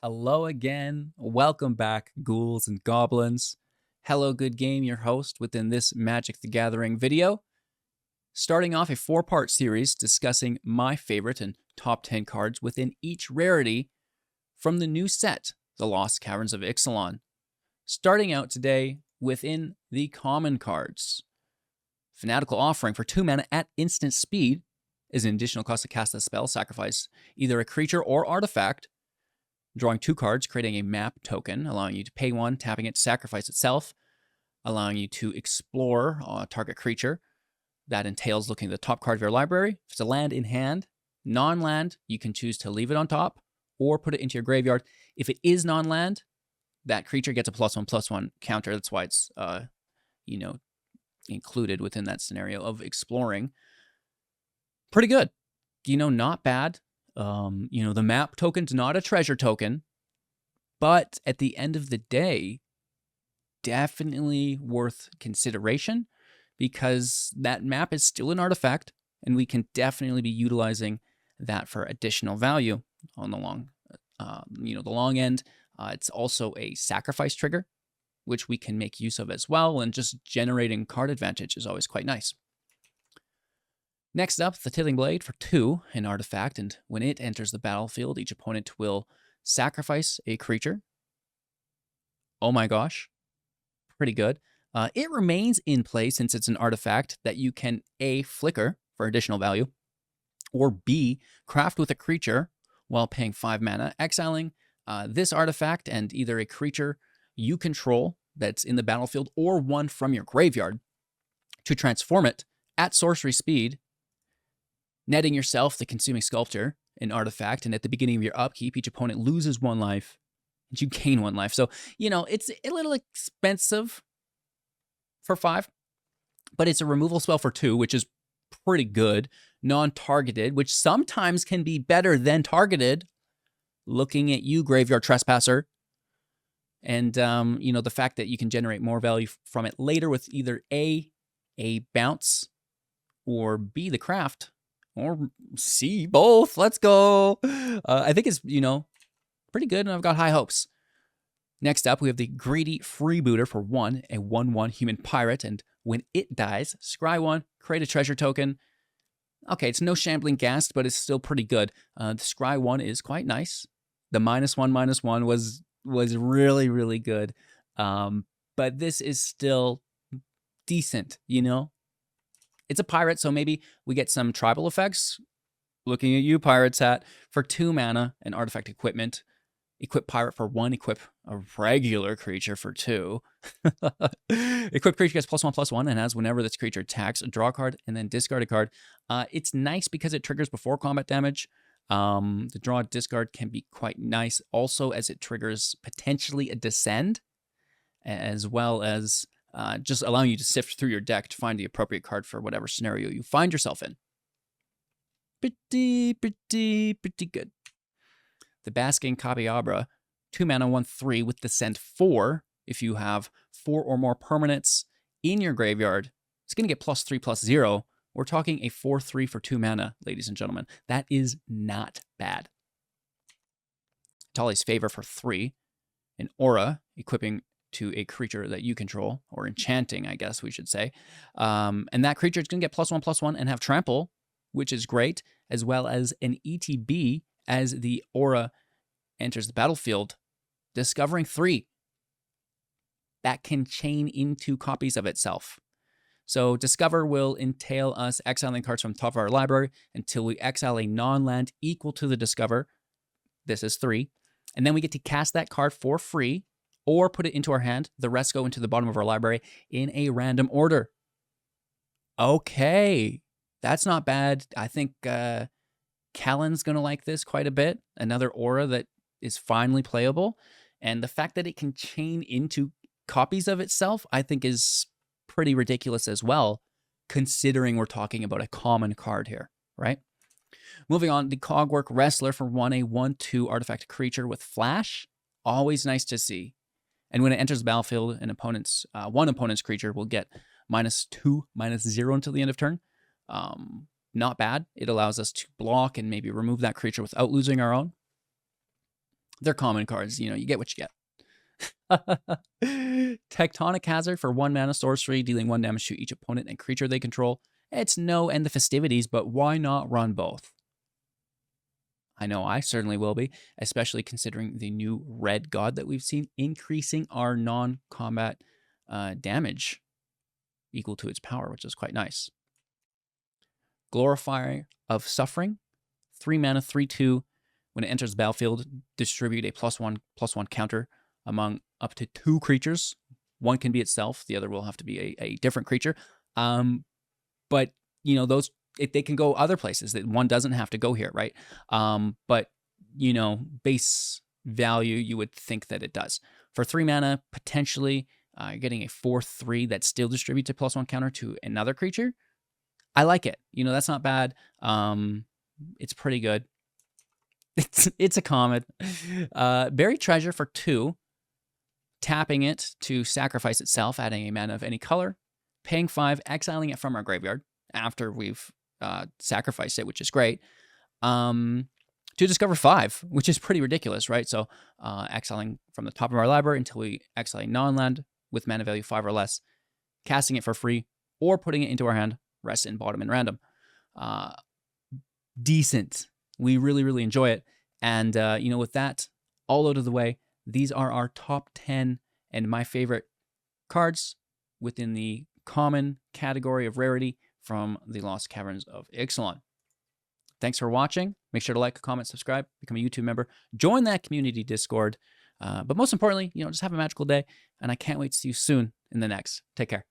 Hello again. Welcome back, ghouls and goblins. Hello, good game, your host within this Magic the Gathering video. Starting off a 4-part series discussing my favorite and top 10 cards within each rarity from the new set, The Lost Caverns of Ixilan. Starting out today within the common cards. Fanatical Offering for 2 mana at instant speed is an additional cost to cast a spell, sacrifice either a creature or artifact, drawing 2 cards, creating a map token, allowing you to pay 1, tapping it to sacrifice itself, allowing you to explore a target creature. That entails looking at the top card of your library. If it's a land in hand, non-land, you can choose to leave it on top or put it into your graveyard. If it is non-land, that creature gets a +1/+1 counter. That's why it's included within that scenario of exploring. Pretty good. Not bad. The map token's not a treasure token, but at the end of the day, definitely worth consideration because that map is still an artifact and we can definitely be utilizing that for additional value on the long end. It's also a sacrifice trigger, which we can make use of as well, and just generating card advantage is always quite nice. Next up, the Tithing Blade for 2, an artifact, and when it enters the battlefield, each opponent will sacrifice a creature. Oh my gosh, pretty good. It remains in play since it's an artifact that you can A, flicker for additional value, or B, craft with a creature while paying 5 mana, exiling this artifact and either a creature you control that's in the battlefield or one from your graveyard to transform it at sorcery speed, netting yourself the Consuming Sculpture, an artifact, and at the beginning of your upkeep, each opponent loses 1 life, and you gain 1 life. So, it's a little expensive for 5, but it's a removal spell for 2, which is pretty good. Non-targeted, which sometimes can be better than targeted. Looking at you, Graveyard Trespasser. And, the fact that you can generate more value from it later with either A, bounce, or B, the craft, or C, both. Let's go. I think it's, pretty good, and I've got high hopes. Next up, we have the Greedy Freebooter for 1, a 1/1 human pirate, and when it dies, scry 1, create a treasure token. Okay, it's no Shambling Ghast, but it's still pretty good. The scry 1 is quite nice. The -1/-1 was really, really good. But this is still decent, It's a pirate, so maybe we get some tribal effects. Looking at you, Pirate's Hat, for 2 mana and artifact equipment. Equip pirate for 1, equip a regular creature for 2. Equip creature gets +1/+1 and has whenever this creature attacks, draw a card and then discard a card. It's nice because it triggers before combat damage. The draw discard can be quite nice also as it triggers potentially a descend, as well as just allowing you to sift through your deck to find the appropriate card for whatever scenario you find yourself in. Pretty good. The Basking Cabiabra, 2 mana, 1/3 with Descent 4. If you have 4 or more permanents in your graveyard, it's going to get +3/+0. We're talking a 4/3 for 2 mana, ladies and gentlemen. That is not bad. Tali's Favor for 3, an aura, equipping to a creature that you control, or enchanting, I guess we should say. And that creature is going to get +1/+1 and have trample, which is great, as well as an ETB as the aura enters the battlefield, discovering 3 that can chain into copies of itself. So Discover will entail us exiling cards from the top of our library until we exile a non-land equal to the Discover. This is 3. And then we get to cast that card for free or put it into our hand. The rest go into the bottom of our library in a random order. Okay, that's not bad. I think Callan's going to like this quite a bit. Another aura that is finally playable. And the fact that it can chain into copies of itself, I think is pretty ridiculous as well, considering we're talking about a common card here, right? Moving on, the Cogwork Wrestler for 1, a 1/2 artifact creature with flash. Always nice to see. And when it enters the battlefield, one opponent's creature will get -2, -0 until the end of turn. Not bad. It allows us to block and maybe remove that creature without losing our own. They're common cards. You know, you get what you get. Tectonic Hazard for 1 mana sorcery, dealing 1 damage to each opponent and creature they control. It's no end the festivities, but why not run both? I know I certainly will be, especially considering the new red god that we've seen, increasing our non-combat damage equal to its power, which is quite nice. Glorifier of Suffering, 3 mana, 3/2. When it enters the battlefield, distribute a +1/+1 counter among up to 2 creatures. One can be itself, the other will have to be a different creature. But, you know, those, they can go other places. That one doesn't have to go here, right? But, you know, base value, you would think that it does. For 3 mana, potentially you're getting a 4/3 that still distributes a +1 counter to another creature. I like it. You know, that's not bad. It's pretty good. It's a common. Buried Treasure for 2. Tapping it to sacrifice itself, adding a mana of any color. Paying 5, exiling it from our graveyard after we've sacrificed it, which is great. To discover 5, which is pretty ridiculous, right? So exiling from the top of our library until we exile a non-land with mana value 5 or less. Casting it for free or putting it into our hand, rest in bottom and random. Decent. We really, really enjoy it. And, you know, with that all out of the way, these are our top 10 and my favorite cards within the common category of rarity from the Lost Caverns of Ixilan. Thanks for watching. Make sure to like, comment, subscribe, become a YouTube member, join that community Discord. But most importantly, you know, just have a magical day. And I can't wait to see you soon in the next. Take care.